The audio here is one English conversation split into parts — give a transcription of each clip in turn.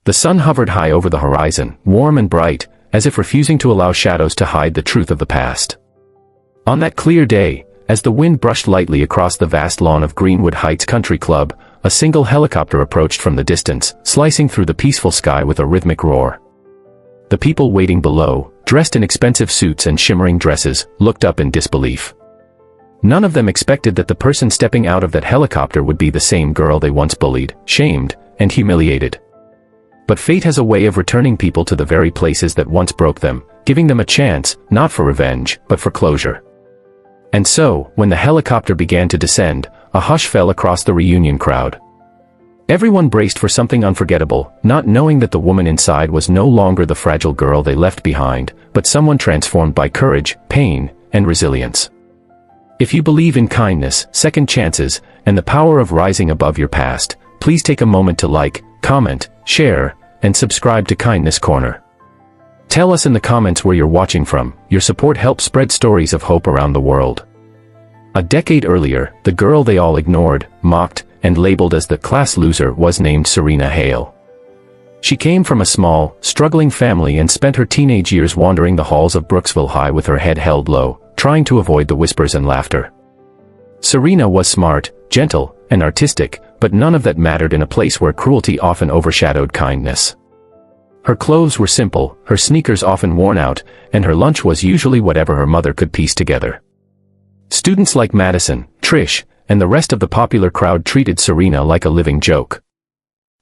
The sun hovered high over the horizon, warm and bright, as if refusing to allow shadows to hide the truth of the past. On that clear day, as the wind brushed lightly across the vast lawn of Greenwood Heights Country Club, a single helicopter approached from the distance, slicing through the peaceful sky with a rhythmic roar. The people waiting below, dressed in expensive suits and shimmering dresses, looked up in disbelief. None of them expected that the person stepping out of that helicopter would be the same girl they once bullied, shamed, and humiliated. But fate has a way of returning people to the very places that once broke them, giving them a chance, not for revenge, but for closure. And so, when the helicopter began to descend, a hush fell across the reunion crowd. Everyone braced for something unforgettable, not knowing that the woman inside was no longer the fragile girl they left behind, but someone transformed by courage, pain, and resilience. If you believe in kindness, second chances, and the power of rising above your past, please take a moment to like, comment, share, and subscribe to Kindness Corner. Tell us in the comments where you're watching from. Your support helps spread stories of hope around the world. A decade earlier, the girl they all ignored, mocked, and labeled as the class loser was named Serena Hale. She came from a small, struggling family and spent her teenage years wandering the halls of Brooksville High with her head held low, trying to avoid the whispers and laughter. Serena was smart, gentle, and artistic, but none of that mattered in a place where cruelty often overshadowed kindness. Her clothes were simple, her sneakers often worn out, and her lunch was usually whatever her mother could piece together. Students like Madison, Trish, and the rest of the popular crowd treated Serena like a living joke.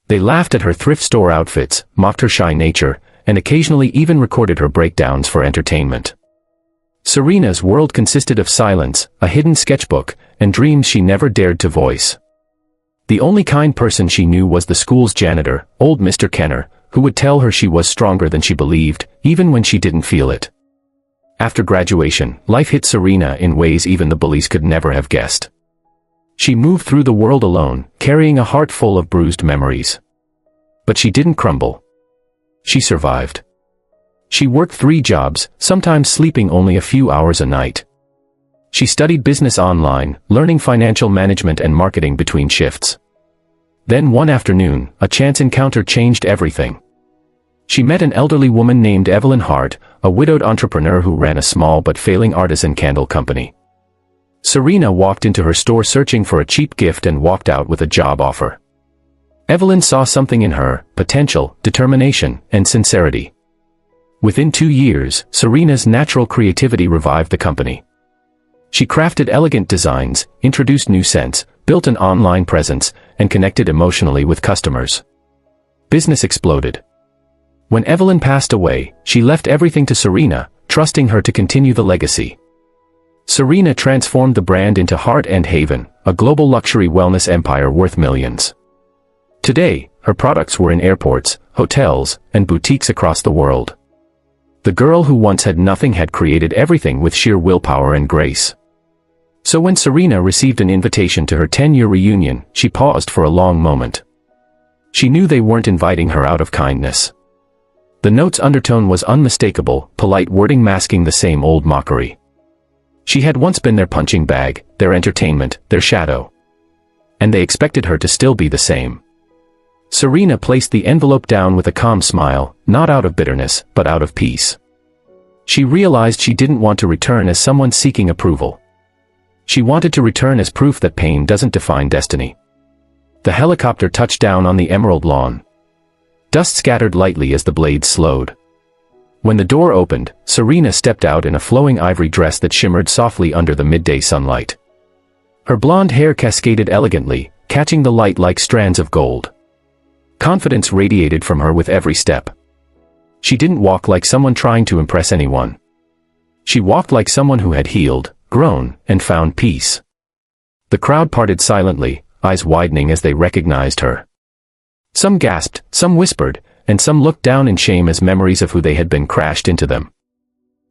They laughed at her thrift store outfits, mocked her shy nature, and occasionally even recorded her breakdowns for entertainment. Serena's world consisted of silence, a hidden sketchbook, and dreams she never dared to voice. The only kind person she knew was the school's janitor, old Mr. Kenner, who would tell her she was stronger than she believed, even when she didn't feel it. After graduation, life hit Serena in ways even the bullies could never have guessed. She moved through the world alone, carrying a heart full of bruised memories. But she didn't crumble. She survived. She worked 3 jobs, sometimes sleeping only a few hours a night. She studied business online, learning financial management and marketing between shifts. Then one afternoon, a chance encounter changed everything. She met an elderly woman named Evelyn Hart, a widowed entrepreneur who ran a small but failing artisan candle company. Serena walked into her store searching for a cheap gift and walked out with a job offer. Evelyn saw something in her: potential, determination, and sincerity. Within 2 years, Serena's natural creativity revived the company. She crafted elegant designs, introduced new scents, built an online presence, and connected emotionally with customers. Business exploded. When Evelyn passed away, she left everything to Serena, trusting her to continue the legacy. Serena transformed the brand into Heart and Haven, a global luxury wellness empire worth millions. Today, her products were in airports, hotels, and boutiques across the world. The girl who once had nothing had created everything with sheer willpower and grace. So when Serena received an invitation to her 10-year reunion, she paused for a long moment. She knew they weren't inviting her out of kindness. The note's undertone was unmistakable, polite wording masking the same old mockery. She had once been their punching bag, their entertainment, their shadow. And they expected her to still be the same. Serena placed the envelope down with a calm smile, not out of bitterness, but out of peace. She realized she didn't want to return as someone seeking approval. She wanted to return as proof that pain doesn't define destiny. The helicopter touched down on the emerald lawn. Dust scattered lightly as the blades slowed. When the door opened, Serena stepped out in a flowing ivory dress that shimmered softly under the midday sunlight. Her blonde hair cascaded elegantly, catching the light like strands of gold. Confidence radiated from her with every step. She didn't walk like someone trying to impress anyone. She walked like someone who had healed, grown, and found peace. The crowd parted silently, eyes widening as they recognized her. Some gasped, some whispered, and some looked down in shame as memories of who they had been crashed into them.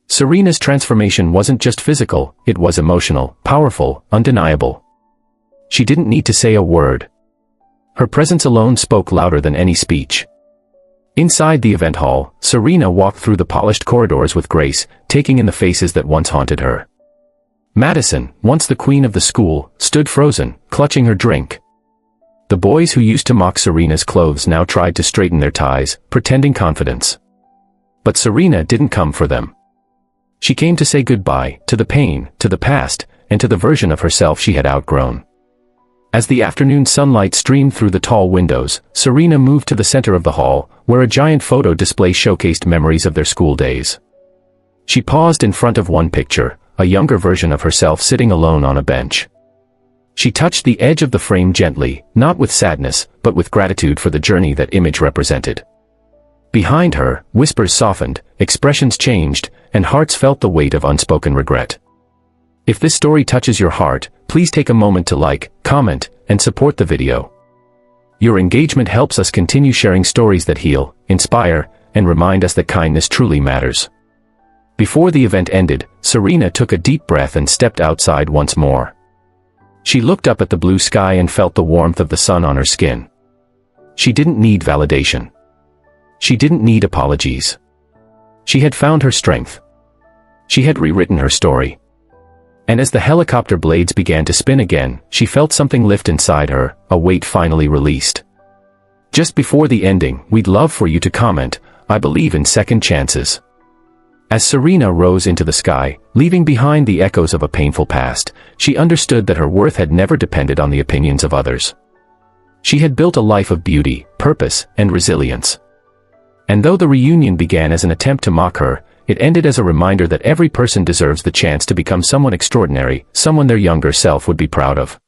Serena's transformation wasn't just physical, it was emotional, powerful, undeniable. She didn't need to say a word. Her presence alone spoke louder than any speech. Inside the event hall, Serena walked through the polished corridors with grace, taking in the faces that once haunted her. Madison, once the queen of the school, stood frozen, clutching her drink. The boys who used to mock Serena's clothes now tried to straighten their ties, pretending confidence. But Serena didn't come for them. She came to say goodbye to the pain, to the past, and to the version of herself she had outgrown. As the afternoon sunlight streamed through the tall windows, Serena moved to the center of the hall, where a giant photo display showcased memories of their school days. She paused in front of one picture, a younger version of herself sitting alone on a bench. She touched the edge of the frame gently, not with sadness, but with gratitude for the journey that image represented. Behind her, whispers softened, expressions changed, and hearts felt the weight of unspoken regret. If this story touches your heart, please take a moment to like, comment, and support the video. Your engagement helps us continue sharing stories that heal, inspire, and remind us that kindness truly matters. Before the event ended, Serena took a deep breath and stepped outside once more. She looked up at the blue sky and felt the warmth of the sun on her skin. She didn't need validation. She didn't need apologies. She had found her strength. She had rewritten her story. And as the helicopter blades began to spin again, she felt something lift inside her, a weight finally released. Just before the ending, we'd love for you to comment, "I believe in second chances." As Serena rose into the sky, leaving behind the echoes of a painful past, she understood that her worth had never depended on the opinions of others. She had built a life of beauty, purpose, and resilience. And though the reunion began as an attempt to mock her, it ended as a reminder that every person deserves the chance to become someone extraordinary, someone their younger self would be proud of.